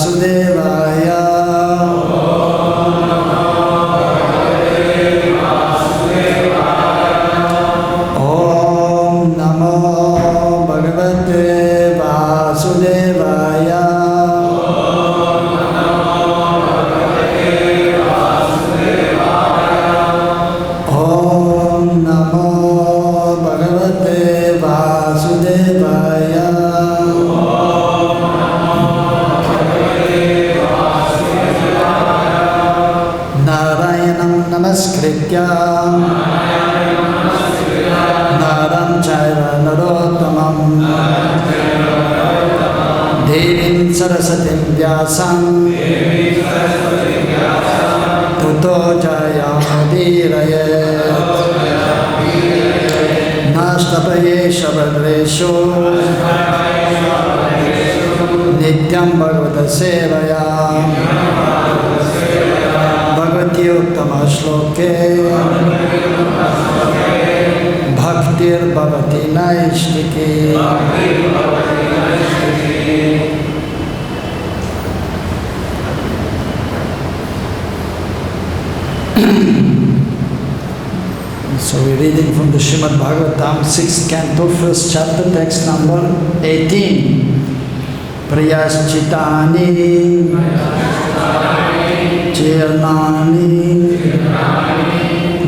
Vasudevaya. Om Namo Bhagavate Vasudevaya. Om Namo Bhagavate Vasudevaya. Narayanam Namaskritya Naram Chaiva Narottamam Devim Sarasatim Vyasam Tato Jayamudirayet Nashtapaye Shabadresho Nityam Bhagavata Sevaya Bhagavati Uttama Shloke Bhaktir Bhavati Naishtiki. So we're reading from the Srimad Bhagavatam, 6th canto, 1st chapter, text number 18. Prayaschitani Chirnani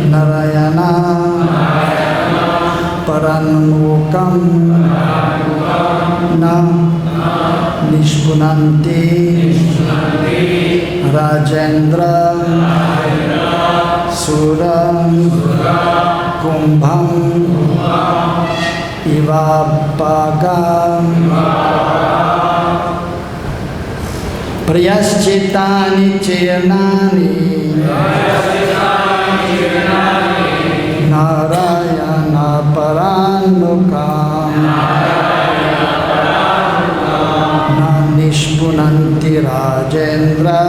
Narayana Paranmukam Na Nishpunanti Rajendra Sura Kumbham Ivapagam Prayaschitani Chirnani Narayana Paranmukam Na Nishpunanti Rajendra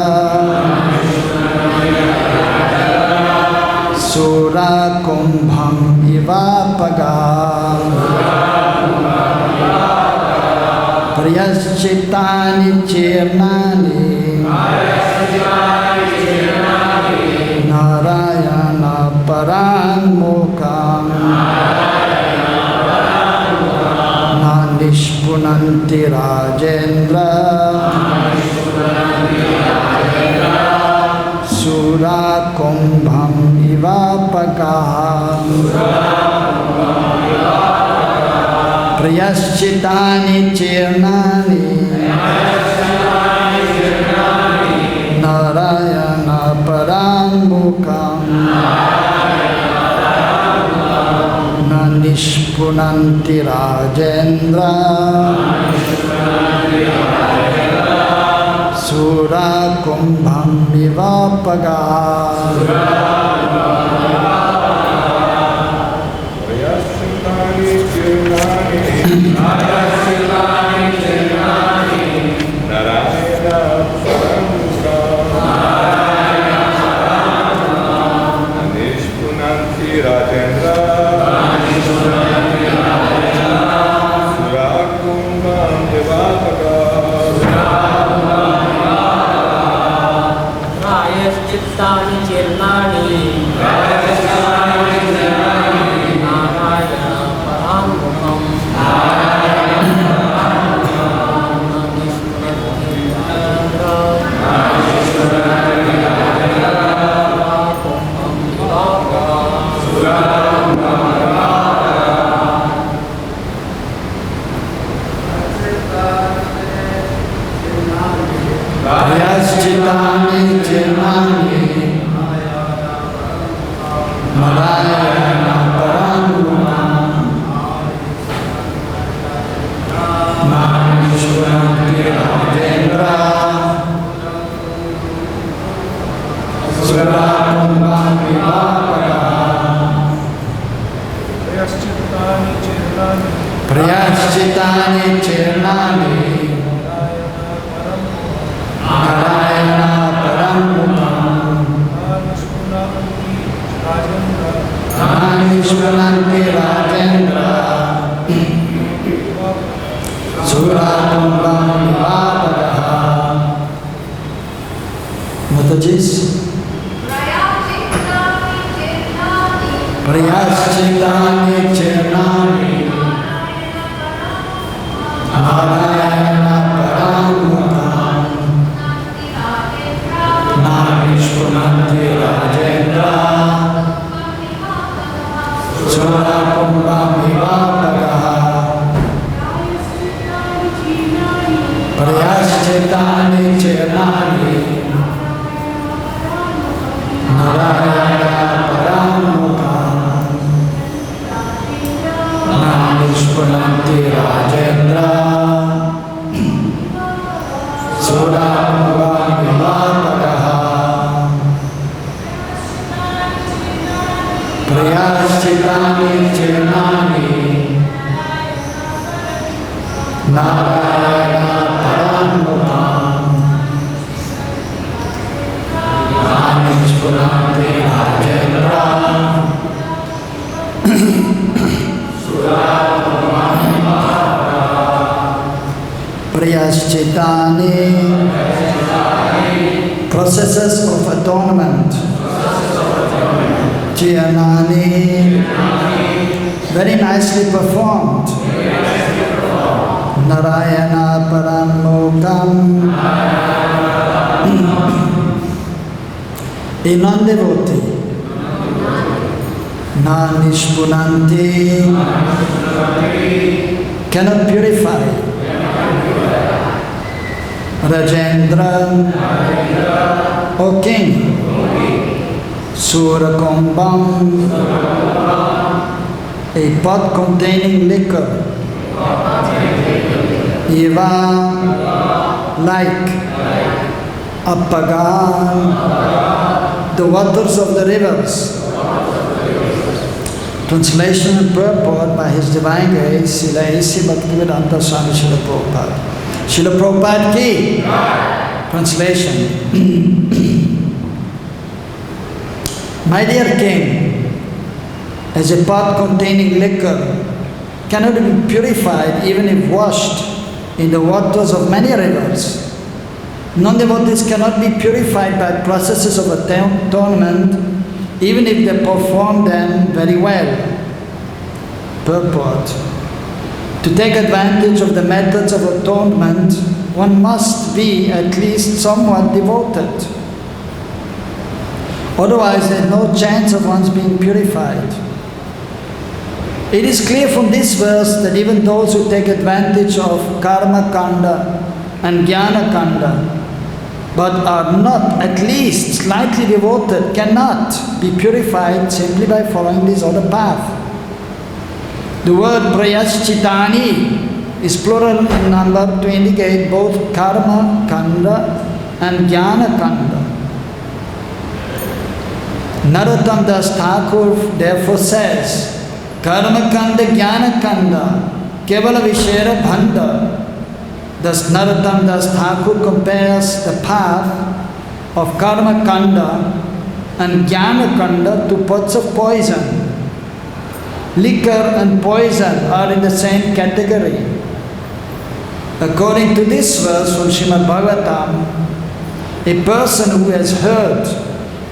Sura Kumbham Ivapagam Prayaschitani Chirnani Narayana Paranmukam Na Nishpunanti Rajendra Sura Kumbham Ivapagam Prayaschitani Chirnani Narayana Paranmukam Na Nishpunanti Rajendra Sura Kumbham Ivapagam Prayaschitani Chirnani Narayana Paramukam Prayascitani Chirnani Narayana Paramutam Namishpunanti Rajendra Surakumbam Vivapagaha Prayascitani Chirnani Narayana Paramutam Namishpunanti Rajendra Surakumbam Vivapagaha Prayascitani Chirnani Narayana Paramutam Namishpunanti Rajendra Surakumbam Prayascitani processes of atonement. Chirnani very nicely performed. Narayana Paramokam a non-devotee. Nanishpunanti cannot purify. Rajendra, O king, Surakumbam, a pot containing liquor. Eva, like Apagan, the waters of the rivers. Translation and purport by His Divine Grace, Srila A.C. Bhaktivedanta Swami Srila Prabhupada. Srila Prabhupada ki. Translation. My dear king, as a pot containing liquor cannot be purified even if washed in the waters of many rivers, non-devotees cannot be purified by processes of atonement even if they perform them very well. Purport. To take advantage of the methods of atonement, one must be at least somewhat devoted. Otherwise, there is no chance of one's being purified. It is clear from this verse that even those who take advantage of karma kanda and jnana kanda, but are not at least slightly devoted, cannot be purified simply by following this other path. The word prayascitani is plural in number to indicate both karma kanda and jnana kanda. Narottam Das Thakur therefore says, karma kanda jnana kanda kevala vishera bhanda. Thus Narottam Das Thakur compares the path of karma kanda and jnana kanda to pots of poison. Liquor and poison are in the same category. According to this verse from Srimad Bhagavatam, a person who has heard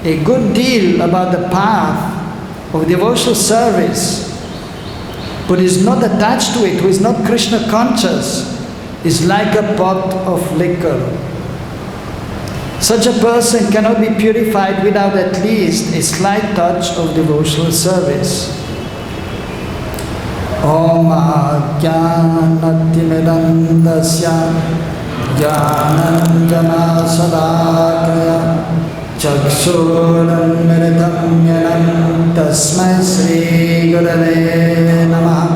a good deal about the path of devotional service, but is not attached to it, who is not Krishna conscious, is like a pot of liquor. Such a person cannot be purified without at least a slight touch of devotional service. Om Ajnanatimidandasya Jnananjana Sadakaya Chaksuramritam Yanam Tasmai Sri Gurave Namaha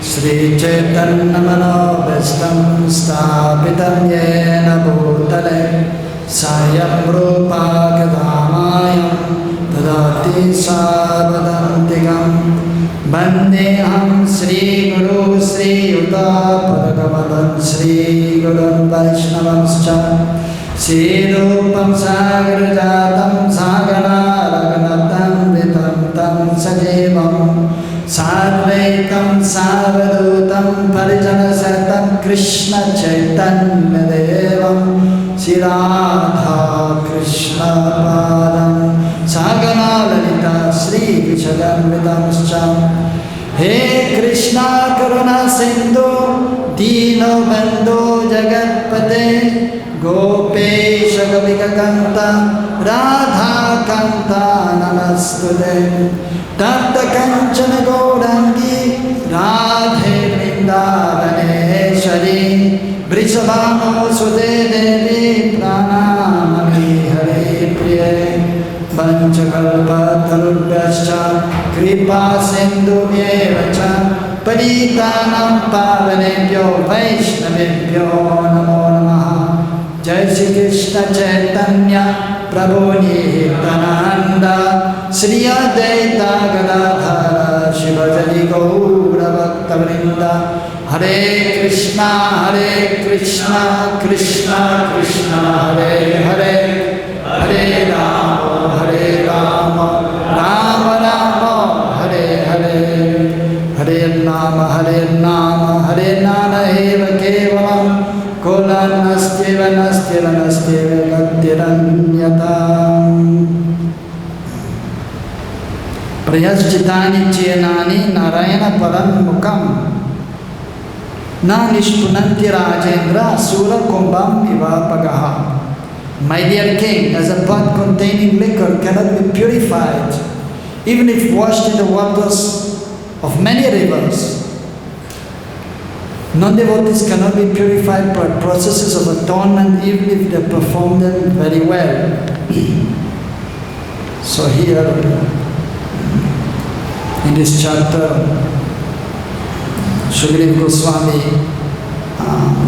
Sri Chaitanya Manobhistam Sthapitam Yena Bhutale Sayam Rupa Kadamayam Tadati Sabhadantikam Vandeham Sri Guru Sri Yuta Padakamadan Sri Gurun Vaishnavanscha Sri Rupam Sagrajatam Sagana Raganatam Vitantam Sajevam Sadvaitam Savadutam Parijana Satam Krishna Chaitanya Devam Sri Radha Krishna Padam Sagana Lalita Sri Jaganvidamscha. He Krishna Karuna Sindhu Dino Bandhu Jagatpate Gopesha Gopika Kanta Radha Kanta Namastude Datta Kanchana Gaurangi Radhe Vrindavaneshwari Vrishabhano Sude Devi Pranamami Hare Priye Panchakalpa Tarubhyascha Kripa Sindhu Evacha Paritanam Pavanebhyo Vaishnavebhyo Namo Namaha Jai Shri Krishna Chaitanya Prabhu Nityananda Shri Advaita Gadadhara Shivajali Gaura Bhakta Vrinda Hare Krishna Krishna Krishna Hare Hare Hare Rama, Rama Rama, Hare Hare, Hare Nama, Eva Kevalam, Kola Nastyeva, Gatiranyatam. Prayaschitani Chienani Narayana Param Mukam Na Nishpunanti Rajendra Sura Kumbam Iva Pagaha. My dear king, as a pot containing liquor cannot be purified, even if washed in the waters of many rivers, non-devotees cannot be purified by processes of atonement, even if they perform them very well. So here, in this chapter, Shukadeva Goswami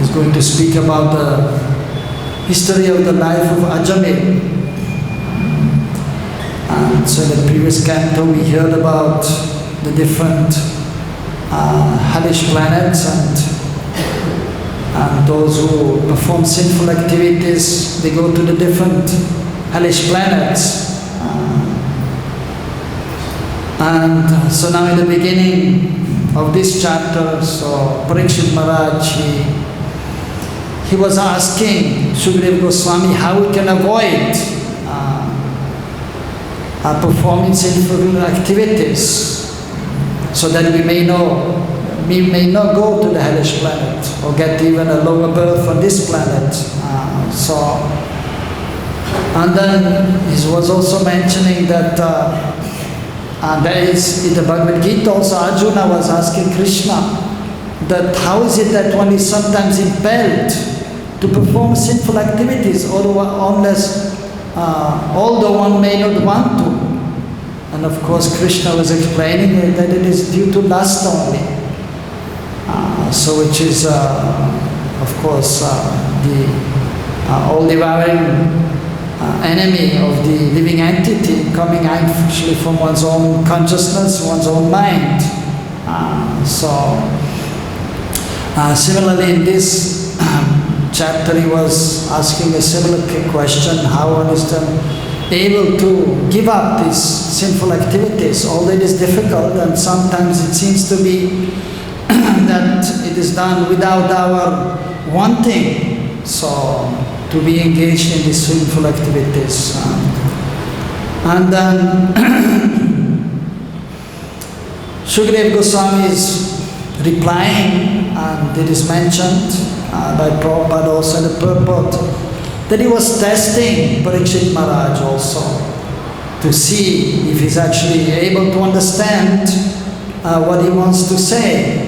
is going to speak about the history of the life of Ajamil. And so in the previous canto we heard about the different hellish planets and those who perform sinful activities, they go to the different hellish planets. And so now in the beginning of this chapter, so Parikshit Maharaj, he was asking Shukadeva Goswami how we can avoid performing sinful activities so that we may not go to the hellish planet or get even a lower birth on this planet. And then he was also mentioning that there is in the Bhagavad Gita also Arjuna was asking Krishna that how is it that one is sometimes impelled to perform sinful activities although one may not want to. And of course Krishna was explaining that it is due to lust only. So which is of course the all-devouring enemy of the living entity coming actually from one's own consciousness, one's own mind. Similarly in this chapter he was asking a similar question, how one is able to give up these sinful activities, although it is difficult and sometimes it seems to be that it is done without our wanting, so to be engaged in these sinful activities. And then Shukadeva Goswami is replying, and it is mentioned by Prabhupada also in the purport, that he was testing Parikshit Maharaj also to see if he's actually able to understand what he wants to say.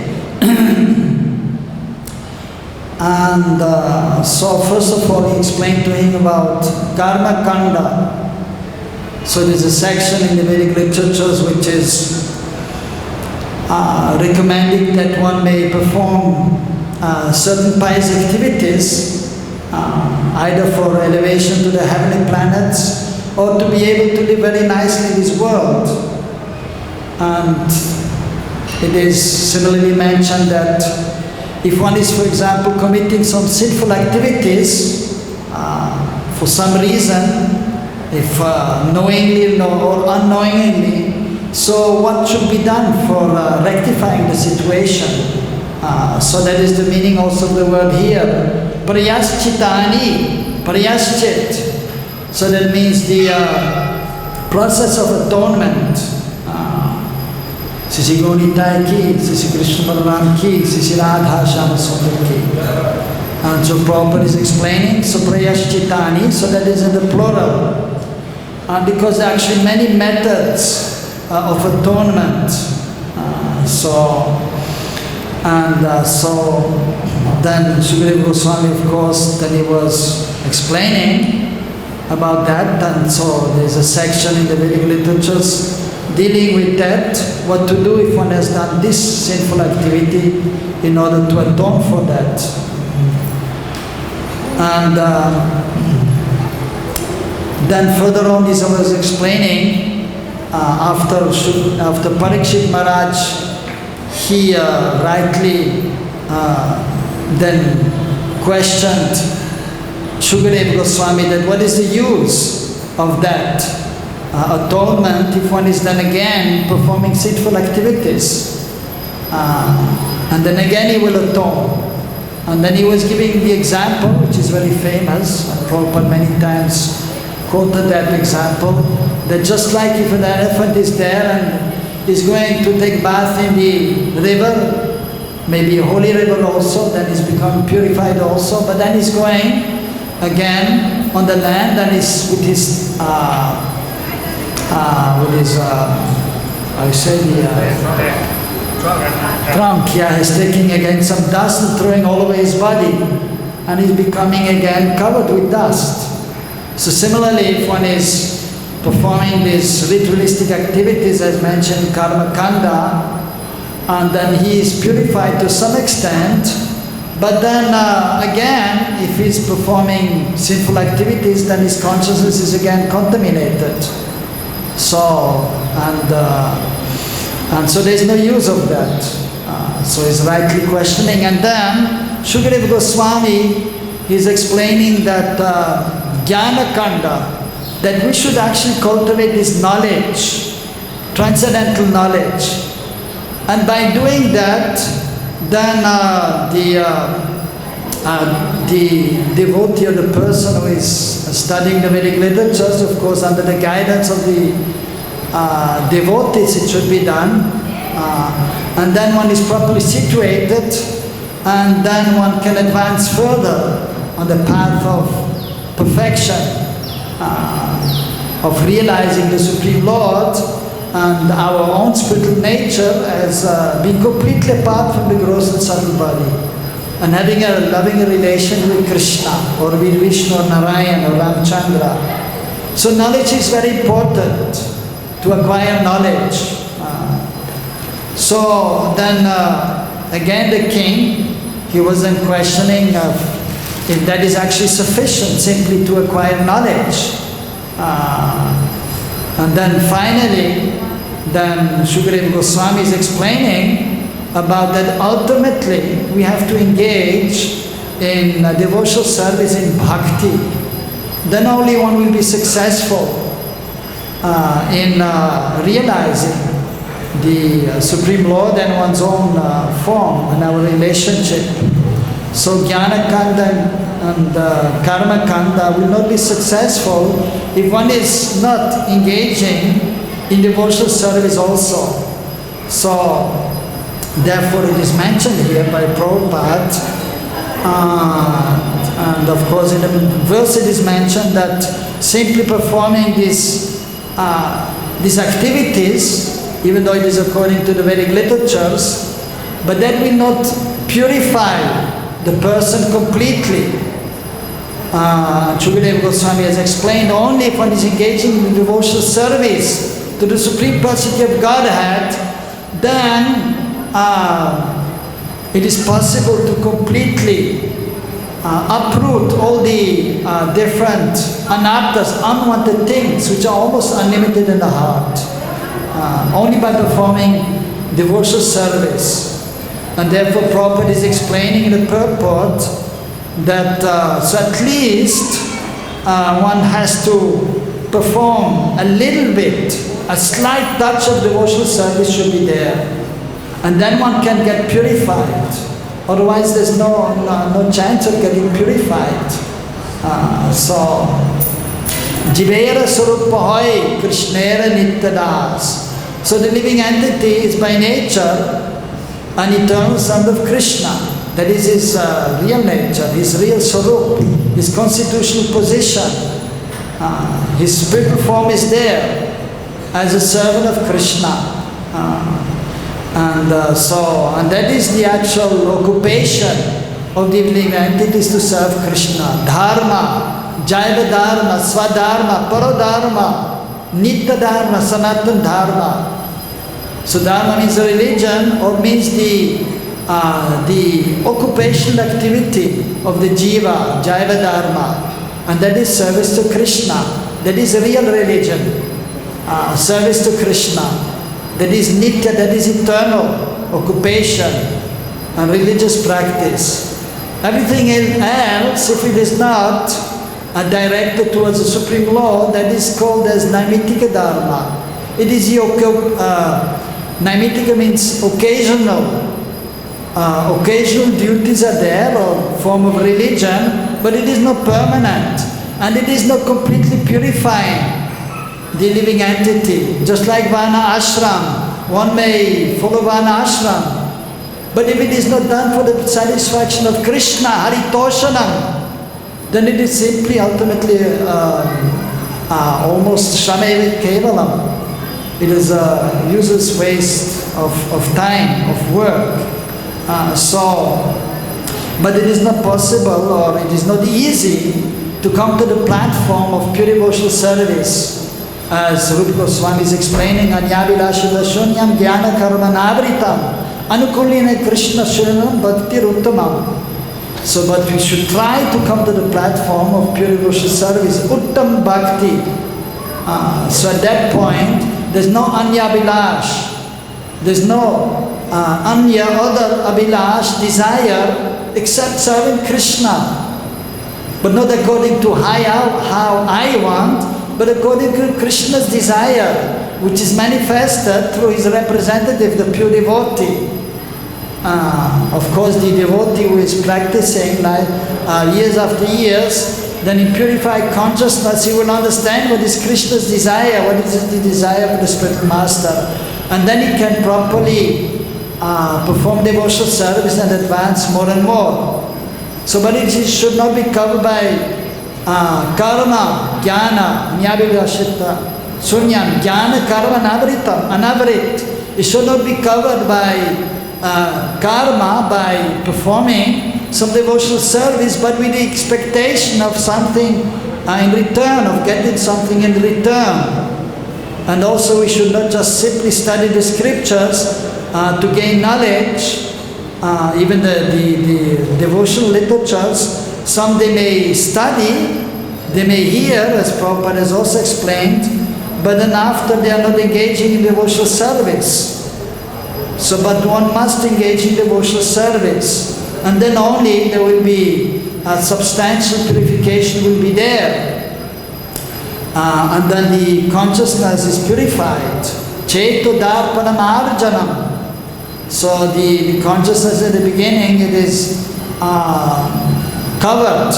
And so first of all he explained to him about Karma Kanda. So there's a section in the Vedic literatures which is recommending that one may perform certain pious activities either for elevation to the heavenly planets or to be able to live very nicely in this world. And it is similarly mentioned that if one is, for example, committing some sinful activities for some reason, if knowingly or unknowingly, so what should be done for rectifying the situation? So that is the meaning also of the word here. Prayaschitani, prayaschit. So that means the process of atonement. Sisi Gauritai ki, Sisi Krishna Balaram ki, Sisi Radha Shama Sundar ki. And so Prabhupada is explaining, so Prayaschitani, so that is in the plural. Because there are actually many methods of atonement. So then Sukadeva Goswami, of course, then he was explaining about that. And so there's a section in the Vedic literatures dealing with that, what to do if one has done this sinful activity in order to atone for that. And then further on, this I was explaining, after Parikshit Maharaj, he rightly then questioned Shukadeva Goswami that what is the use of that atonement if one is then again performing sinful activities. And then again he will atone. And then he was giving the example, which is very famous, and Prabhupada many times quoted that example, that just like if an elephant is there and is going to take bath in the river, maybe a holy river also, then he's become purified also, but then he's going again on the land and is with his trunk, he's taking again some dust and throwing all over his body, and he's becoming again covered with dust. So similarly, if one is performing these ritualistic activities as mentioned, karma kanda, and then he is purified to some extent, but then again, if he's performing sinful activities, then his consciousness is again contaminated. So, and so there's no use of that. So he's rightly questioning. And then Shukadeva Goswami is explaining that Jnana Kanda, that we should actually cultivate this knowledge, transcendental knowledge. And by doing that, then the devotee or the person who is studying the Vedic literatures, of course, under the guidance of the devotees, it should be done. And then one is properly situated, and then one can advance further on the path of perfection, of realizing the Supreme Lord and our own spiritual nature as being completely apart from the gross and subtle body, and having a loving relation with Krishna or with Vishnu or Narayan or Ramchandra. So knowledge is very important to acquire knowledge. So then again the king, he wasn't questioning if that is actually sufficient simply to acquire knowledge. And then finally, then Shukadeva Goswami is explaining about that ultimately we have to engage in devotional service in bhakti. Then only one will be successful in realizing the Supreme Lord and one's own form and our relationship. So Jnana Kanda and Karma Kanda will not be successful if one is not engaging in devotional service also. So therefore it is mentioned here by Prabhupada, and of course in the verse it is mentioned that simply performing these activities, even though it is according to the Vedic literatures, but that will not purify the person completely. Shukadeva Goswami has explained only if one is engaging in devotional service to the Supreme Personality of Godhead, then it is possible to completely uproot all the different anarthas, unwanted things which are almost unlimited in the heart, only by performing devotional service. And therefore Prabhupada is explaining in the purport that so at least one has to perform a little bit, a slight touch of devotional service should be there, and then one can get purified. Otherwise there's no chance of getting purified. So Jivera Sarupa Hoy Krishnera Nityadas So the living entity is by nature an eternal son of Krishna. That is his real nature, his real swarup, his constitutional position. His spiritual form is there as a servant of Krishna. And that is the actual occupation of the living entities, to serve Krishna. Dharma, Jaiva Dharma, Swadharma, Paradharma, Nitya Dharma, Sanatana Dharma. So Dharma means a religion, or means the occupational activity of the Jiva, Jaiva Dharma. And that is service to Krishna. That is a real religion. Service to Krishna. That is Nitya, that is eternal occupation and religious practice. Everything else, if it is not directed towards the Supreme Law, that is called as Naimitika Dharma. It is Naimitika means occasional. Occasional duties are there, or form of religion, but it is not permanent, and it is not completely purifying the living entity. Just like Varna Ashram, one may follow Varna Ashram, but if it is not done for the satisfaction of Krishna, Haritoshanam, then it is simply ultimately almost Shrameva Kevalam. It is a useless waste of time, of work. But it is not possible, or it is not easy to come to the platform of pure devotional service. As Rupa Goswami is explaining, Anyavilashita Shunyam Jnana Karma Navritam Anukulina Krishna Shunyam Bhakti Uttamam. So, but we should try to come to the platform of pure devotional service, Uttam Bhakti. So at that point, there's no Anya Vilash, there's no Anya other Abhilash, desire, except serving Krishna. But not according to how I want, but according to Krishna's desire, which is manifested through his representative, the pure devotee. Of course, the devotee who is practicing like years after years, then in purified consciousness he will understand what is Krishna's desire, what is the desire of the spiritual master. And then he can properly perform devotional service and advance more and more. So, but it should not be covered by karma, jnana, nyavidashita, sunyam, jnana, karma, anavarit. It should not be covered by karma, by performing some devotional service, but with the expectation of something in return, of getting something in return. And also we should not just simply study the scriptures to gain knowledge. Even the devotional literatures, some they may study, they may hear, as Prabhupada has also explained, but then after they are not engaging in devotional service. So, but one must engage in devotional service, and then only there will be a substantial purification will be there. And then the consciousness is purified. Cheto darpanam arjanam. So the consciousness at the beginning, it is covered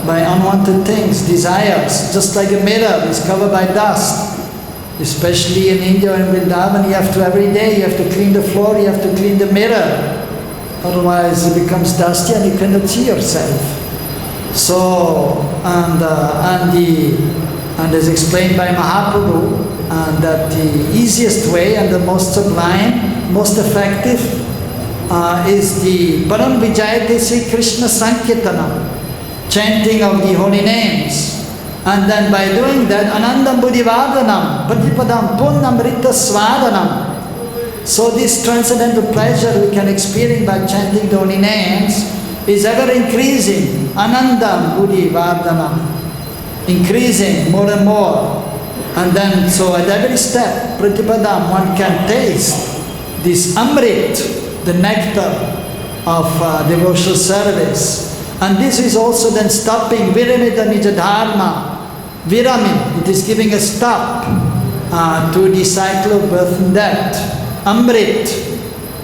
by unwanted things, desires, just like a mirror is covered by dust. Especially in India and Vrindavan, you have to every day, you have to clean the floor, you have to clean the mirror. Otherwise it becomes dusty and you cannot see yourself. So, and as explained by Mahaprabhu, that the easiest way and the most sublime, most effective is the Param Vijayate Sri Krishna Sankirtanam, chanting of the holy names. And then by doing that, Anandam Buddhivadhanam, Pratipadam Punnamrita Swadanam. So this transcendental pleasure we can experience by chanting the holy names is ever increasing. Anandam Buddhivadhanam, increasing more and more. And then, so at every step, Pratipadam, one can taste this Amrit, the nectar of devotional service. And this is also then stopping Viramita Nija Dharma. Viramin, it is giving a stop to the cycle of birth and death. Amrit.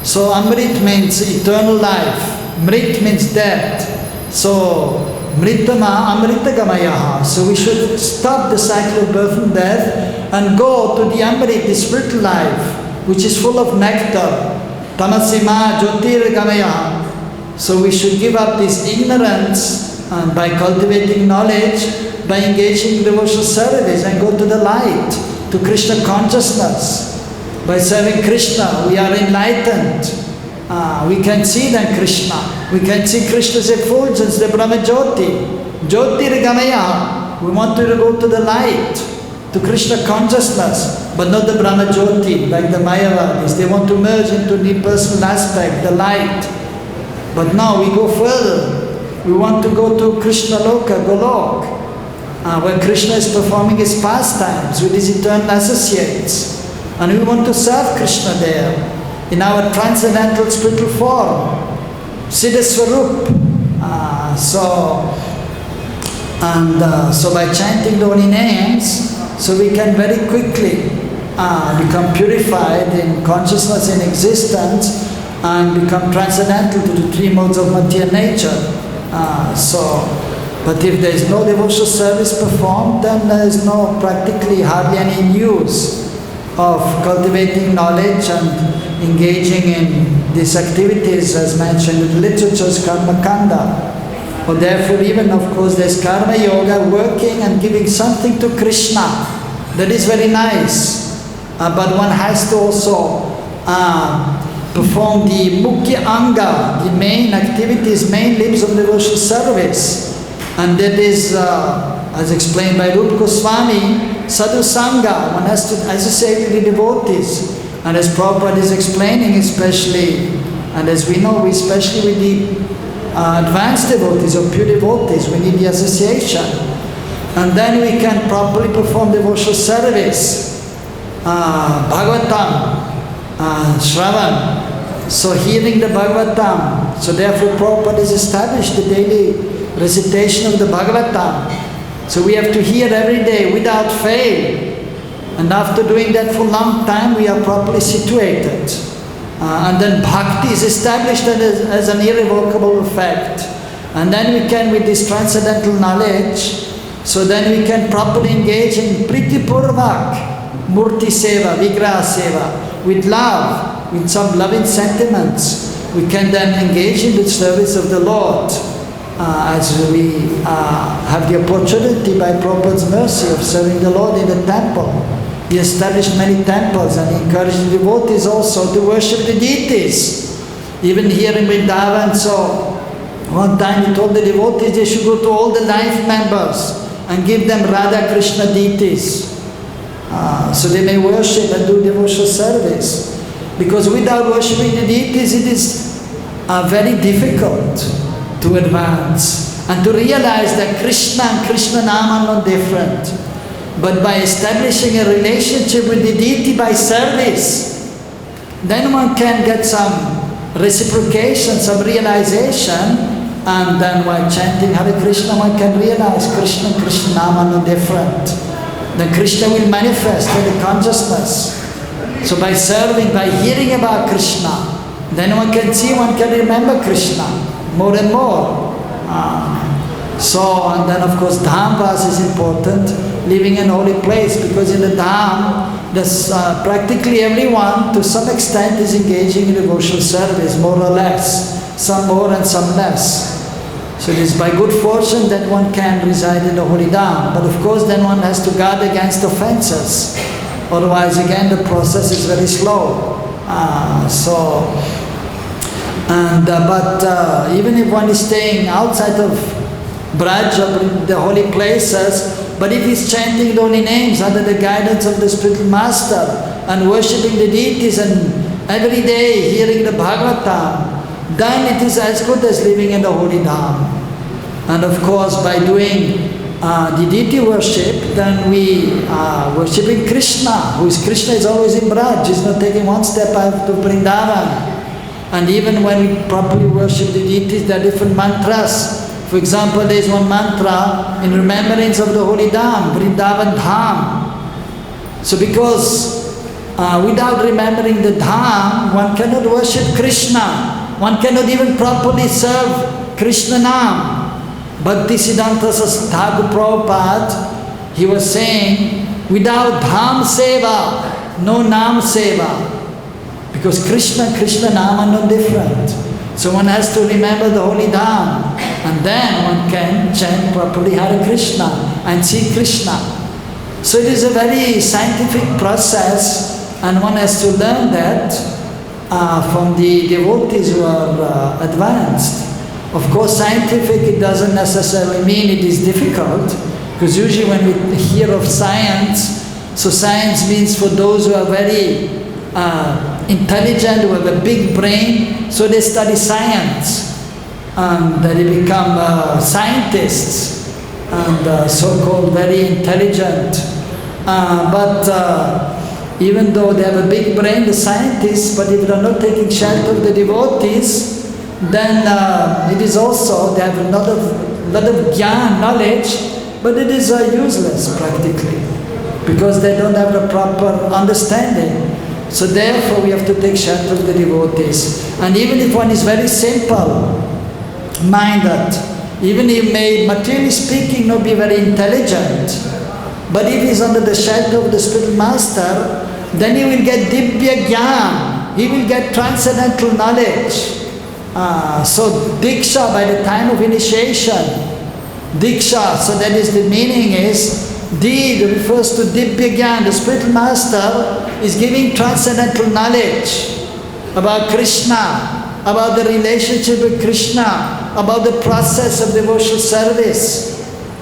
So Amrit means eternal life. Mrit means death. So Mritama Amritagamayaha. So we should stop the cycle of birth and death and go to the Amrit, the spiritual life. which is full of nectar. Tamasima jyotirgamaya. So we should give up this ignorance by cultivating knowledge, by engaging in devotional service and go to the light, to Krishna consciousness. By serving Krishna, we are enlightened. We can see then Krishna. We can see Krishna's effulgence, the Brahma Jyoti. Jyotirgamaya. We want to go to the light, to Krishna consciousness, but not the Brahma Jyoti, like the Mayavadis. They want to merge into the personal aspect, the light. But now we go further. We want to go to Krishna Loka, Golok, where Krishna is performing his pastimes with his eternal associates. And we want to serve Krishna there, in our transcendental spiritual form, Siddha Swarup. So by chanting the holy names, so we can very quickly become purified in consciousness and existence and become transcendental to the three modes of material nature. But if there is no devotional service performed, then there is no practically hardly any use of cultivating knowledge and engaging in these activities as mentioned in the literatures, karma kanda. Or therefore even of course there's karma yoga, working and giving something to Krishna. That is very nice. But one has to also perform the mukhya anga, the main activities, main limbs of devotional service. And that is, as explained by Rupa Goswami, sadhu sangha, one has to associate with the devotees. And as Prabhupada is explaining especially, and as we know, especially with the advanced devotees or pure devotees, we need the association. And then we can properly perform devotional service. Bhagavatam, Shravan, so hearing the Bhagavatam. So therefore Prabhupada has established the daily recitation of the Bhagavatam. So we have to hear every day without fail. And after doing that for a long time, we are properly situated. And then bhakti is established as an irrevocable effect. And then we can, with this transcendental knowledge, so then we can properly engage in priti purvak, murti seva, vigraha seva, with love, with some loving sentiments. We can then engage in the service of the Lord. As we have the opportunity by Prabhupada's mercy of serving the Lord in the temple. He established many temples and encouraged the devotees also to worship the deities. Even here in Vrindavan, so one time he told the devotees they should go to all the life members and give them Radha Krishna deities. So they may worship and do devotional service. Because without worshipping the deities it is very difficult to advance and to realize that Krishna and Krishna Nama are not different. But by establishing a relationship with the deity by service, then one can get some reciprocation, some realization, and then while chanting Hare Krishna, one can realize Krishna and Krishna Nama are not different. Then Krishna will manifest in the consciousness. So by serving, by hearing about Krishna, then one can see, one can remember Krishna more and more. And then of course Dham Vas is important, living in a holy place, because in the Dham, there's practically everyone to some extent is engaging in devotional service, more or less, some more and some less. So it is by good fortune that one can reside in the holy Dham, but of course then one has to guard against offenses, otherwise again the process is very slow. But even if one is staying outside of Braj or the holy places, but if he's chanting the holy names under the guidance of the spiritual master and worshipping the deities and every day hearing the Bhagavatam, then it is as good as living in the holy Dham. And of course by doing the deity worship, then we are worshipping Krishna, Krishna is always in Braj, he's not taking one step out to Vrindavan. And even when we properly worship the deities, there are different mantras. For example, there is one mantra in remembrance of the holy Dham, Vrindavan Dham. So because without remembering the Dham, one cannot worship Krishna. One cannot even properly serve Krishna Nam. Bhaktisiddhanta Thakur Prabhupada, he was saying, without Dham Seva, no Nam Seva. Because Krishna, Krishna Nam are not different. So one has to remember the holy Dham, and then one can chant properly Hare Krishna and see Krishna. So it is a very scientific process, and one has to learn that from the devotees who are advanced. Of course, scientific, it doesn't necessarily mean it is difficult, because usually when we hear of science, so science means for those who are very intelligent, who have a big brain, so they study science, and they become scientists, and so-called very intelligent. But even though they have a big brain, the scientists, but if they are not taking shelter of the devotees, then it is also, they have a lot of jnana, knowledge, but it is useless practically, because they don't have the proper understanding. So therefore we have to take shelter of the devotees. And even if one is very simple-minded, even he may, materially speaking, not be very intelligent, but if he is under the shelter of the spiritual master, then he will get Dibya Gyan, he will get transcendental knowledge. So Diksha, by the time of initiation, Diksha, so that is the meaning is, Did refers to Dibya Gyan, the spiritual master is giving transcendental knowledge about Krishna, about the relationship with Krishna, about the process of devotional service.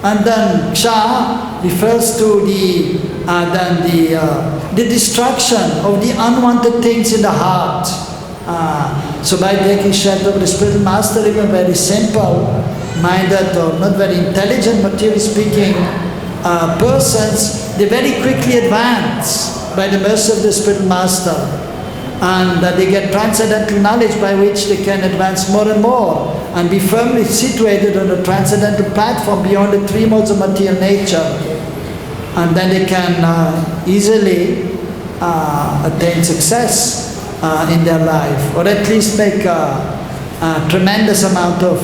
And then Ksha refers to the destruction of the unwanted things in the heart. So by taking shelter of the spiritual master, even very simple-minded or not very intelligent, materially speaking, persons, they very quickly advance by the mercy of the spiritual master, and they get transcendental knowledge by which they can advance more and more and be firmly situated on a transcendental platform beyond the three modes of material nature, and then they can easily attain success in their life, or at least make a tremendous amount of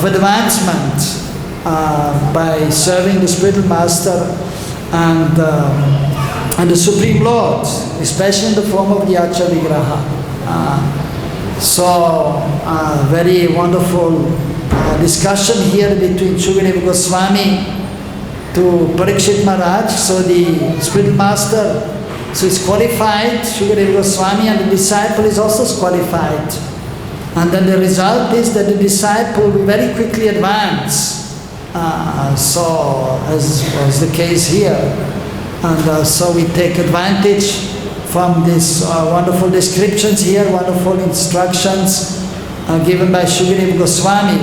advancement by serving the spiritual master and the Supreme Lord, especially in the form of the Acha Vigraha. So, very wonderful discussion here between Shukadeva Goswami to Parikshit Maharaj. So the spiritual master is qualified, Shukadeva Goswami, and the disciple is also qualified. And then the result is that the disciple will very quickly advance. So, as was the case here. And so we take advantage from these wonderful descriptions here, wonderful instructions given by Shukadeva Goswami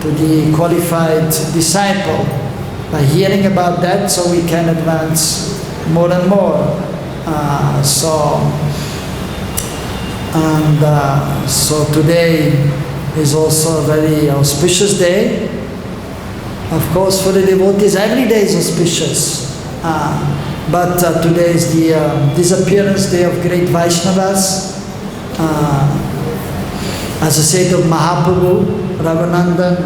to the qualified disciple. By hearing about that, so we can advance more and more. So today is also a very auspicious day. Of course, for the devotees, every day is auspicious. But today is the disappearance day of great Vaishnavas, associate of Mahaprabhu, Raghunandan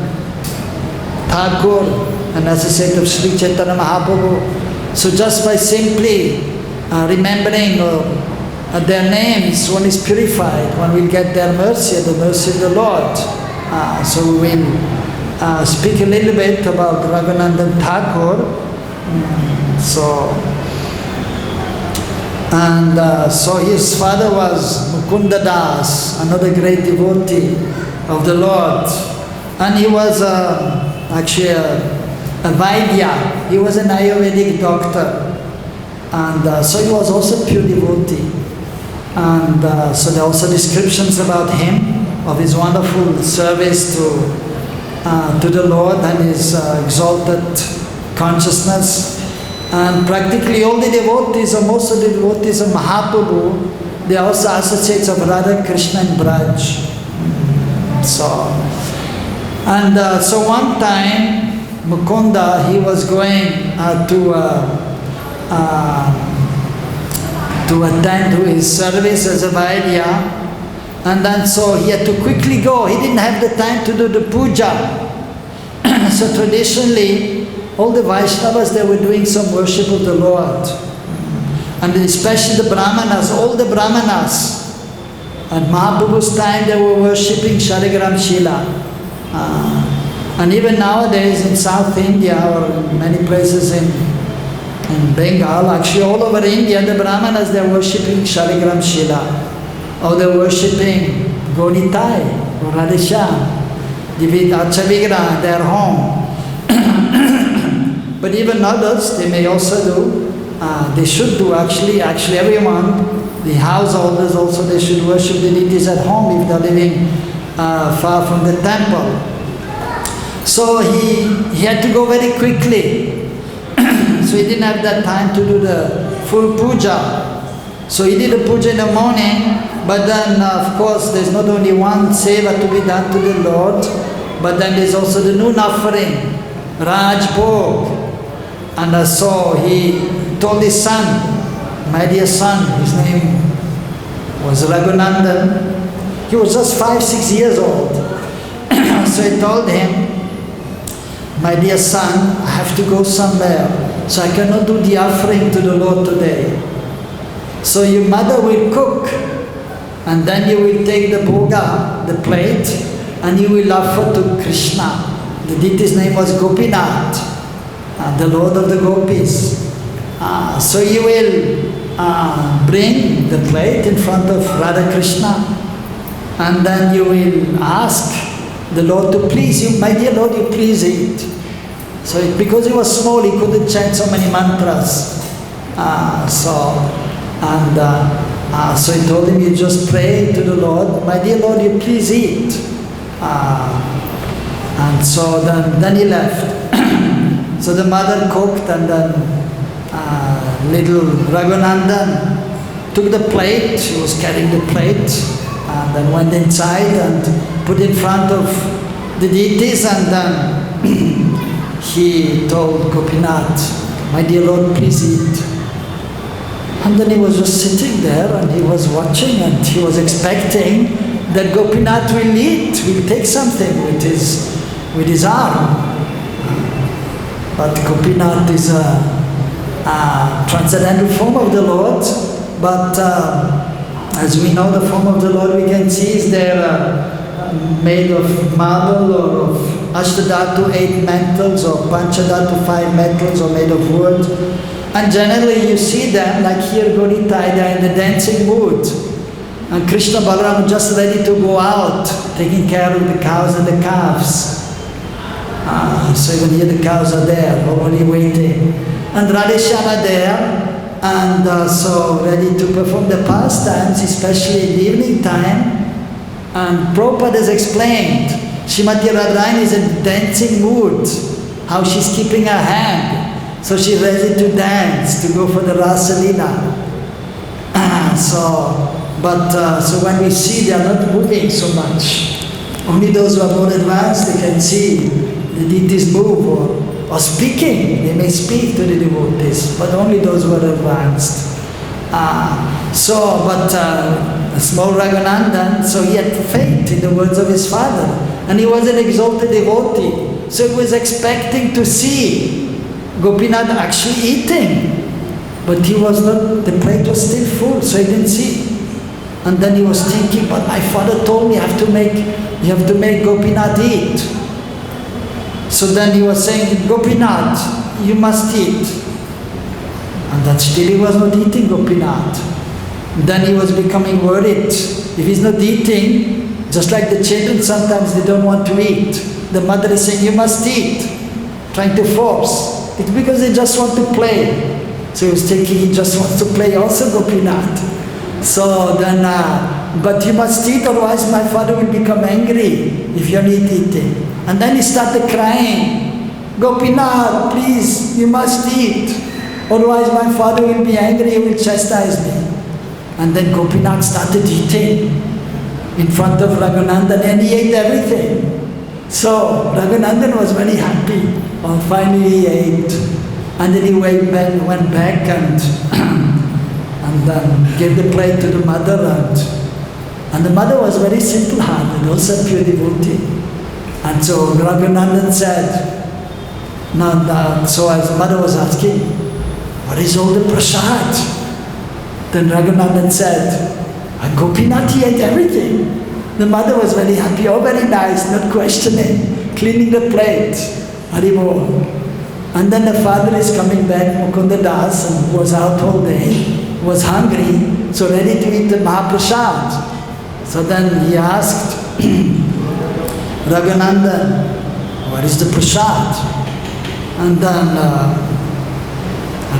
Thakur, and associate of Sri Chaitanya Mahaprabhu. So just by simply remembering their names, one is purified, one will get their mercy, the mercy of the Lord. So we will speak a little bit about Raghunandan Thakur. So his father was Mukunda Das, another great devotee of the Lord. And he was actually a Vaidya, he was an Ayurvedic doctor. And so he was also a pure devotee. And so there are also descriptions about him, of his wonderful service to the Lord and his exalted consciousness. And practically all the devotees, or most of the devotees of Mahaprabhu, they are also associates of Radha, Krishna and Braj. So one time, Mukunda, he was going to attend to his service as a Vaidya, and then so he had to quickly go. He didn't have the time to do the puja. So traditionally, all the Vaishnavas, they were doing some worship of the Lord. And especially the Brahmanas, all the Brahmanas, At Mahaprabhu's time they were worshipping Shaligram Shila. And even nowadays in South India or in many places in Bengal, actually all over India, the Brahmanas, they're worshipping Shaligram Shila. Or they're worshipping Gonitai or Radheshyam. With Archavigra at their home. But even others, they may also do, they should do actually everyone, the householders also, they should worship the deities at home if they're living far from the temple. So he had to go very quickly. So he didn't have that time to do the full puja. So he did the puja in the morning, but then of course there's not only one seva to be done to the Lord, but then there's also the noon offering, Raj Bhog. And so he told his son, my dear son, his name was Raghunandan, he was just 5-6 years old. So he told him, my dear son, I have to go somewhere, so I cannot do the offering to the Lord today. So your mother will cook, and then you will take the bhoga, the plate, and you will offer to Krishna. The deity's name was Gopinath, the Lord of the Gopis. So you will bring the plate in front of Radha Krishna, and then you will ask the Lord to please you. My dear Lord, you please eat. So because he was small, he couldn't chant so many mantras. So he told him, you just pray to the Lord, my dear Lord, you please eat. And so then he left. So the mother cooked, and then little Raghunandan took the plate, she was carrying the plate, and then went inside and put in front of the deities, and then he told Gopinath, my dear Lord, please eat. And then he was just sitting there and he was watching and he was expecting that Gopinath will eat, will take something with his arm. But Gopinath is a transcendental form of the Lord, but as we know, the form of the Lord we can see is there made of marble or of Ashtadhatu 8 metals or Panchadhatu 5 metals or made of wood. And generally you see them, like here Gonitai, they are in the dancing mood. And Krishna Balaram just ready to go out, taking care of the cows and the calves. So even here the cows are there, already waiting. And Radheshyam are there, and so ready to perform the pastimes, especially in the evening time. And Prabhupada has explained, Srimati Radharani is in dancing mood, how she's keeping her hand. So she's ready to dance, to go for the Rasa Leela. So when we see they are not moving so much. Only those who are more advanced, they can see the deities move or speaking. They may speak to the devotees, but only those who are advanced. Small Raghunandan, so he had faith in the words of his father. And he was an exalted devotee. So he was expecting to see Gopinath actually eating. But he was not, the plate was still full, so he didn't see. And then he was thinking, but my father told me you have to make Gopinath eat. So then he was saying, Gopinath, you must eat. And then still he was not eating Gopinath. Then he was becoming worried. If he's not eating, just like the children sometimes they don't want to eat. The mother is saying, you must eat, trying to force. It's because they just want to play. So he was thinking he just wants to play also Gopinath. So then, but you must eat, otherwise my father will become angry if you're not eating. And then he started crying, Gopinath, please, you must eat. Otherwise my father will be angry, he will chastise me. And then Gopinath started eating in front of Raghunandan, and he ate everything. So Raghunandan was very happy. And finally he ate. And then he went back and then gave the plate to the mother. And the mother was very simple-hearted, also a pure devotee. And so Raghunandan said, so as the mother was asking, what is all the prasad? Then Raghunandan said, And Gopinath, he ate everything. The mother was very happy, oh very nice, not questioning, cleaning the plate. Haribol. And then the father is coming back, Mukunda Das, and was out all day, was hungry, so ready to eat the Mahaprasad. So then he asked Raghunandan, what is the prasad? And then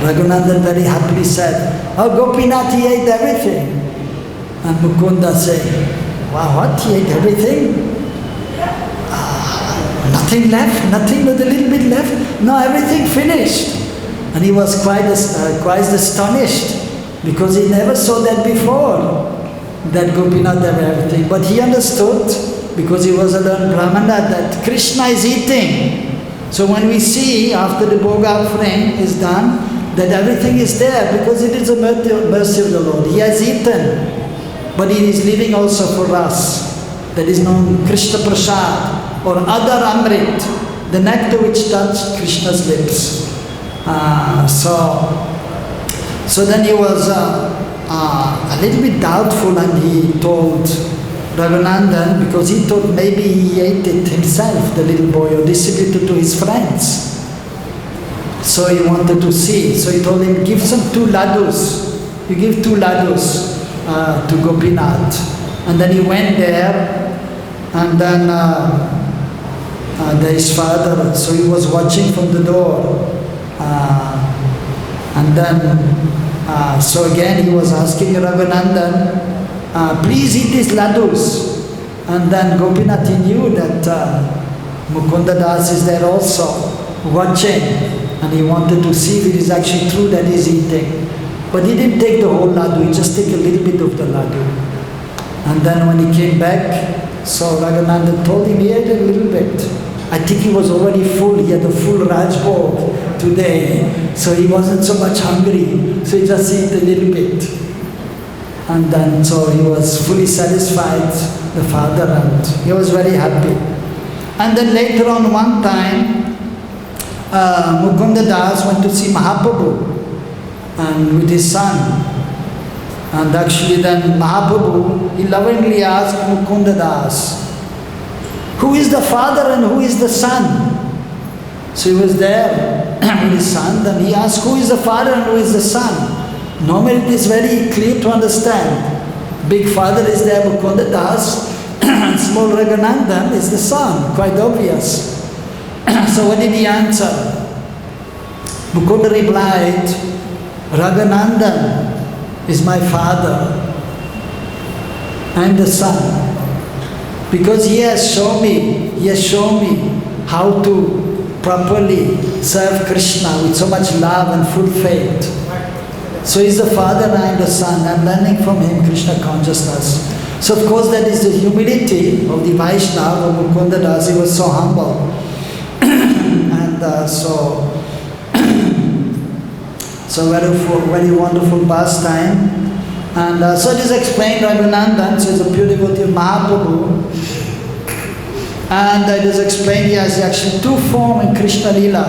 Raghunandan very happily said, oh Gopinath, he ate everything. And Mukunda said, wow, what? He ate everything? Nothing left? Nothing, not a little bit left? No, everything finished. And he was quite astonished because he never saw that before, that Gopinath had everything. But he understood, because he was a learned Brahmana, that Krishna is eating. So when we see after the Bhoga offering is done, that everything is there because it is a mercy of the Lord. He has eaten. But he is leaving also for us. That is known Krishna Prasad or Adar Amrit, the nectar which touched Krishna's lips. So then he was a little bit doubtful, and he told Raghunandan, because he thought maybe he ate it himself, the little boy, or distributed to his friends. So he wanted to see. So he told him, give some 2 ladus. You give 2 ladus to Gopinath. And then he went there, and then there his father, so he was watching from the door. And then, so again he was asking Raghunandan, please eat these ladus. And then Gopinath, he knew that Mukunda Das is there also, watching. And he wanted to see if it is actually true that he is eating. But he didn't take the whole laddu, he just took a little bit of the laddu. And then when he came back, so Raghunandan told him he ate a little bit. I think he was already full, he had a full Rajbhog today, so he wasn't so much hungry, so he just ate a little bit. And then so he was fully satisfied, the father, and he was very happy. And then later on one time, Mukunda Das went to see Mahaprabhu and with his son. And actually then Mahaprabhu, he lovingly asked Mukunda Das, who is the father and who is the son? So he was there with his son, then he asked, who is the father and who is the son? Normally it is very clear to understand. Big father is there, Mukunda Das, and small Raghunandan is the son, quite obvious. So what did he answer? Mukunda replied, Raghunandan is my father and the son, because he has shown me how to properly serve Krishna with so much love and full faith. So he's the father and I am the son. I am learning from him Krishna consciousness. So of course that is the humility of the Vaishnava of Mukunda Das. He was so humble. And so very wonderful pastime. And so it is explained Raghunandan, so it's a pure devotee of Mahaprabhu. And it is explained he has actually 2 forms in Krishna Lila.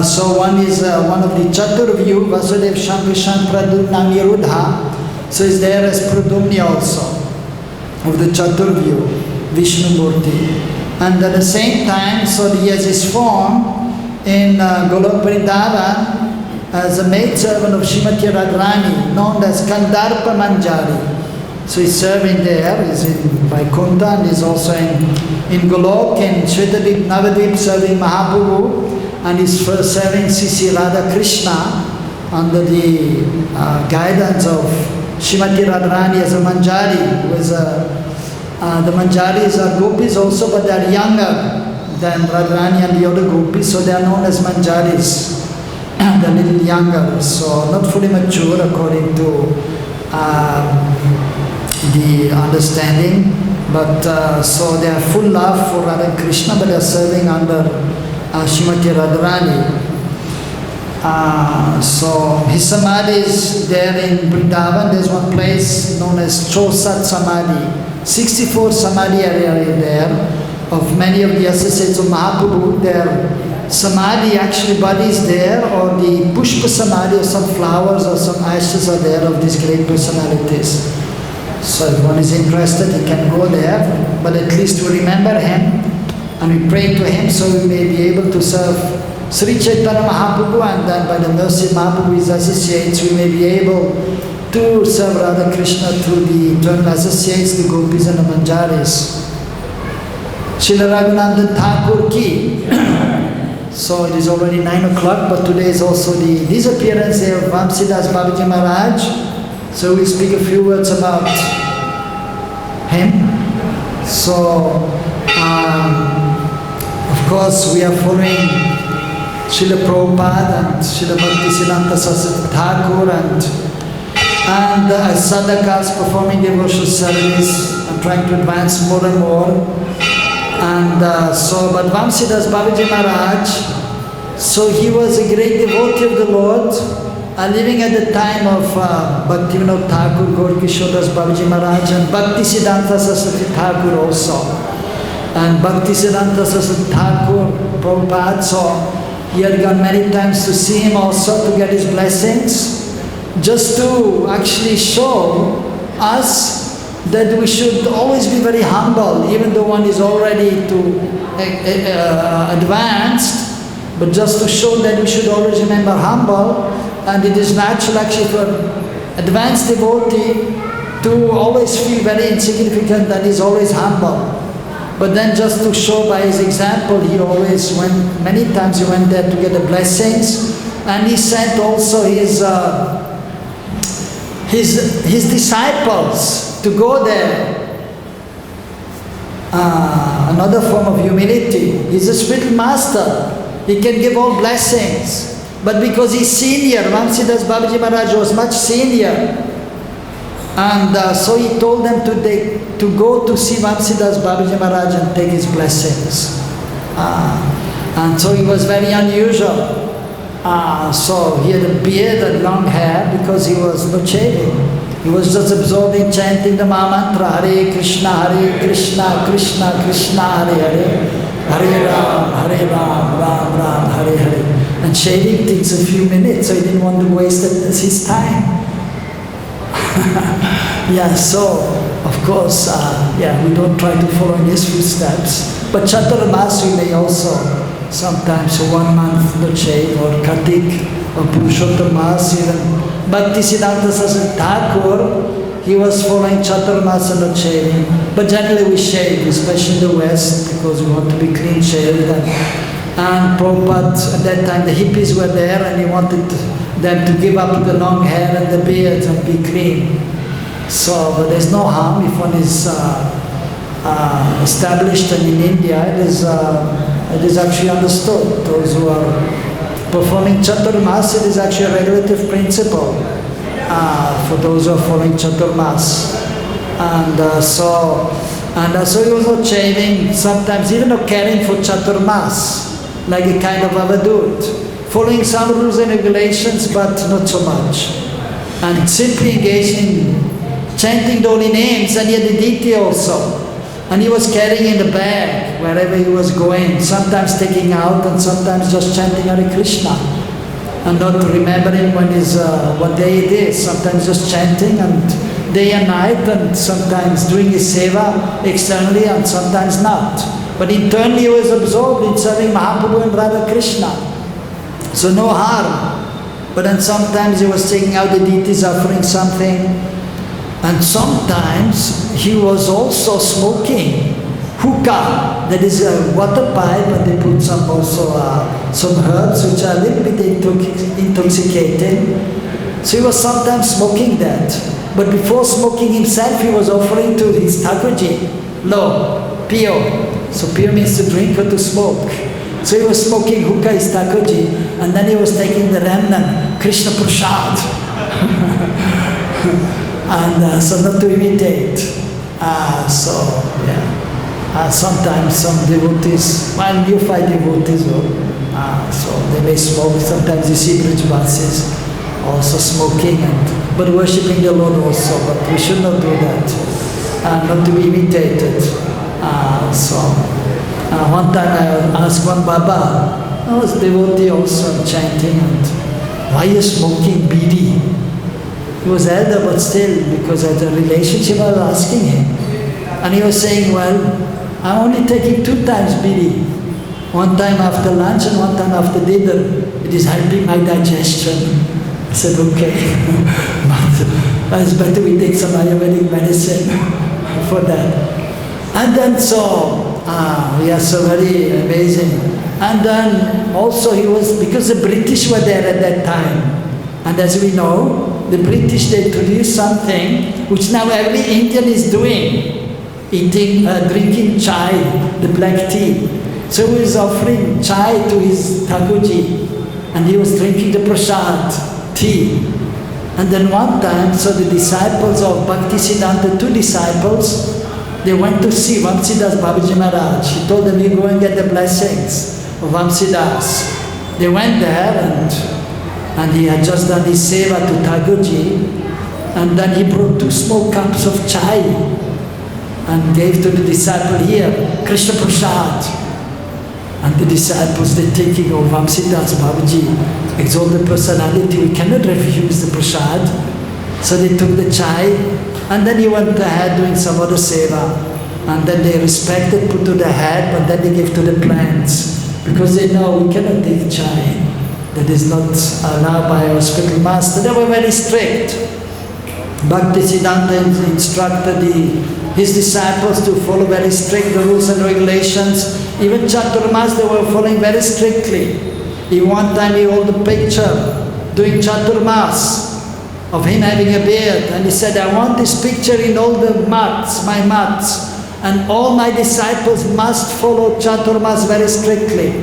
So one is one of the Chaturvyu, Vasudev Shankrishan Pradumna Nirudha. So is there as Pradumni also, of the Chaturvyu, Vishnu Murti. And at the same time, so he has his form in Golok Vrindavan as a maidservant of Srimati Radharani, known as Kandarpa Manjari. So he's serving there, he's in Vaikuntha, and he's also in Golok, in Shvetadvip, Navadvip, serving Mahaprabhu, and he's serving Sisi Radha Krishna under the guidance of Srimati Radharani as a Manjari, who is the Manjaris are gopis also, but they are younger than Radharani and the other gopis, so they are known as Manjaris. They're a little younger, so not fully mature according to the understanding, but so they have full love for Radha Krishna, but they are serving under Srimati Radharani. So his samadhi is there in Vrindavan. There's one place known as Chosat Samadhi. 64 samadhi area there of many of the associates of Mahaprabhu. Their samadhi, actually body is there, or the pushpa samadhi, or some flowers or some ashes are there of these great personalities. So if one is interested, he can go there, but at least we remember him and we pray to him so we may be able to serve Sri Chaitanya Mahaprabhu, and then by the mercy of Mahaprabhu, his associates, we may be able to serve Radha Krishna through the eternal associates, the gopis and the manjaris. Srila Raghunandan Thakur ki. So it is already 9 o'clock, but today is also the disappearance day of Vamsidas Babaji Maharaj. So we'll speak a few words about him. So, of course, we are following Srila Prabhupada and Srila Bhaktisiddhanta Saraswati Thakur and as sadhakas performing devotional service and trying to advance more and more. And but Vamsidas Babaji Maharaj, so he was a great devotee of the Lord, living at the time of Bhaktivinoda Thakur, Gaur Kishodas Babaji Maharaj, and Bhaktisiddhanta Saraswati Thakur also. And Bhaktisiddhanta Saraswati Thakur, Prabhupada, so he had gone many times to see him also to get his blessings, just to actually show us that we should always be very humble, even though one is already too advanced, but just to show that we should always remember humble. And it is natural actually for advanced devotee to always feel very insignificant and is always humble. But then just to show by his example, he always went, many times he went there to get the blessings, and he sent also his disciples to go there. Another form of humility. He's a spiritual master. He can give all blessings. But because he's senior, Vamsidas Babaji Maharaj was much senior. And so he told them to go to see Vamsidas Babaji Maharaj and take his blessings. And so he was very unusual. So he had a beard and long hair because he was not shaving. He was just absorbed in chanting the Maha Mantra, Hare Krishna, Krishna Krishna, Hare Hare. Hare Ram, Ram Ram, Hare Hare. And shaving takes a few minutes, so he didn't want to waste his time. Yeah, so, of course, we don't try to follow in his footsteps. But Chaturmas we may also, sometimes 1 month not shave, or Kartik, or Purushottam even. Bhaktisiddhanta Saraswati Thakur, he was following Chaturmas and not shaving. But generally we shave, especially in the West, because we want to be clean shaved. And Prabhupada, at that time the hippies were there and he wanted them to give up the long hair and the beard and be clean. So, but there's no harm if one is established, and in India it is actually understood. Those who are performing Chaturmas, it is actually a regulative principle for those who are following Chaturmas. And so he was not shaving, sometimes even not caring for Chaturmas, like a kind of avadut, following some rules and regulations, but not so much. And simply engaged in chanting the holy names, and he had the deity also. And he was carrying in the bag wherever he was going, sometimes taking out and sometimes just chanting Hare Krishna. And not remembering what day it is, sometimes just chanting and day and night, and sometimes doing his seva externally and sometimes not. But internally he was absorbed in serving Mahaprabhu and Radha Krishna. So no harm. But then sometimes he was taking out the deities, offering something. And sometimes he was also smoking hookah, that is a water pipe, and they put some herbs which are a little bit intoxicating. So he was sometimes smoking that. But before smoking himself, he was offering to his Thakurji, lo, pio. So pio means to drink or to smoke. So he was smoking hookah, his Thakurji, and then he was taking the remnant, Krishna Prasad. And so not to imitate. Sometimes some devotees, neophyte devotees, so they may smoke. Sometimes you see Brijvasis also smoking, but worshipping the Lord also. But we should not do that, not to be imitated. One time I asked one Baba, I was devotee also chanting, and why are you smoking bidi? He was elder, but still, because of the relationship, I was asking him. And he was saying, well, I'm only taking 2 times bidi. One time after lunch and one time after dinner. It is helping my digestion. I said, okay. But it's better we take some Ayurvedic medicine for that. And then we are so very amazing. And then also he was, because the British were there at that time. And as we know, the British, they introduced something which now every Indian is doing. Eating, drinking chai, the black tea. So he was offering chai to his Thakurji, and he was drinking the prasad, tea. And then one time, so the disciples of Bhaktisiddhanta, 2 disciples, they went to see Vamsidas Babaji Maharaj. He told them, you go and get the blessings of Vamsidas. They went there, and he had just done his seva to Thakurji, and then he brought 2 small cups of chai and gave to the disciple, here, Krishna Prasad. And the disciples, they're thinking, oh, Vamsidas Babaji, exalted personality, we cannot refuse the prasad. So they took the chai, and then he went ahead doing some other seva. And then they respected, put to the head, but then they gave to the plants. Because they know we cannot take chai. That is not allowed by our spiritual master. They were very strict. Bhaktisiddhanta instructed his disciples to follow very strict the rules and regulations. Even Chaturmas, they were following very strictly. One time he held a picture doing Chaturmas of him having a beard, and he said, I want this picture in all the mats, my mats, and all my disciples must follow Chaturmas very strictly.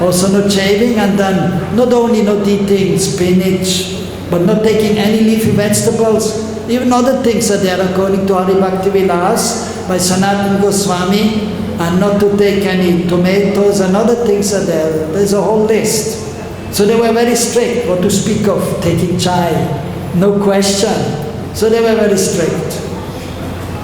Also not shaving, and then not only not eating spinach, but not taking any leafy vegetables. Even other things are there according to Hari Bhakti Vilas by Sanatana Goswami, and not to take any tomatoes and other things are there. There's a whole list. So they were very strict, what to speak of taking chai, no question. So they were very strict.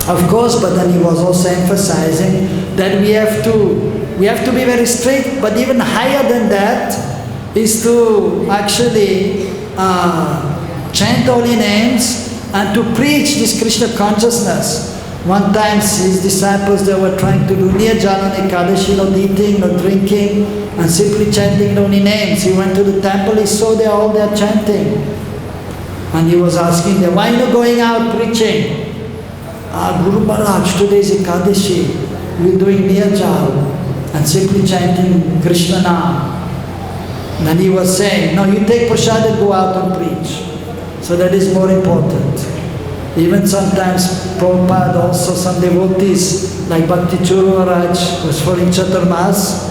Of course, but then he was also emphasizing that we have to be very strict, but even higher than that is to actually chant holy names and to preach this Krishna consciousness. One time his disciples, they were trying to do Nirjala Ekadashi, not eating, not drinking, and simply chanting holy names. He went to the temple, he saw they are all there chanting. And he was asking them, why are you not going out preaching? Guru Maharaj, today is Ekadashi, we are doing Nirjala and simply chanting Krishna Nam. And he was saying, no, you take prasad and go out and preach. So that is more important. Even sometimes Prabhupada, also some devotees like Bhakti Churu Maharaj was following Chaturmas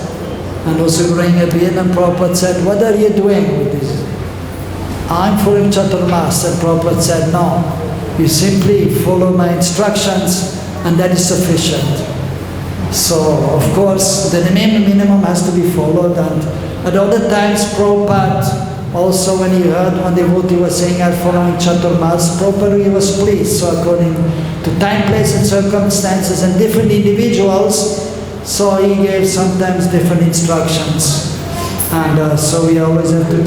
and also growing a beard, and Prabhupada said, what are you doing with this? I'm following Chaturmas. And Prabhupada said, no, you simply follow my instructions and that is sufficient. So, of course, the minimum has to be followed, and at other times Prabhupada, also when he heard one devotee was saying, I'm following Chaturmas, Prabhupada, he was pleased. So according to time, place and circumstances and different individuals, so he gave sometimes different instructions. And so we always have to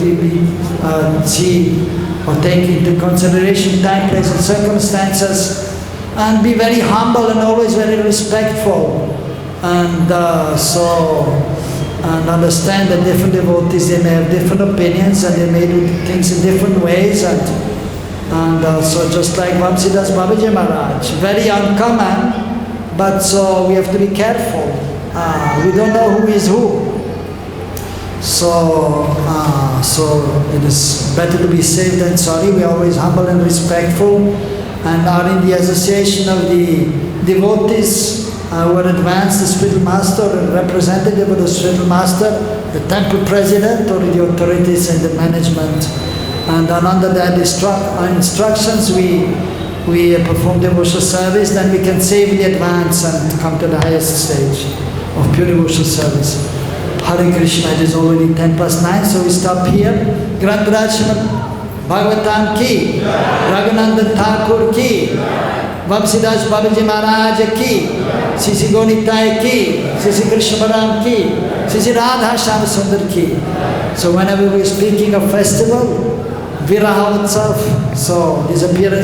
see or take into consideration time, place and circumstances, and be very humble and always very respectful. And and understand that different devotees, they may have different opinions and they may do things in different ways. And so just like Vamsidas Babaji Maharaj, very uncommon, but so we have to be careful. We don't know who is who. So it is better to be safe than sorry. We are always humble and respectful, and are in the association of the devotees who are advanced, the spiritual master and representative of the spiritual master, the temple president or the authorities and the management. And under that instructions we perform devotional service, then we can safely advance and come to the highest stage of pure devotional service. Hare Krishna, it is already 9:10, so we stop here. Grantaraj Bhagavatam ki, Raghunandan Thakur ki, Vamsidas Babaji Maharaj ki, Sisi Gonitai ki, Sisi Krishna Baram ki, Sisi Radha Shyam Sundar ki. So whenever we are speaking of festival, Viraha Utsav, so disappearance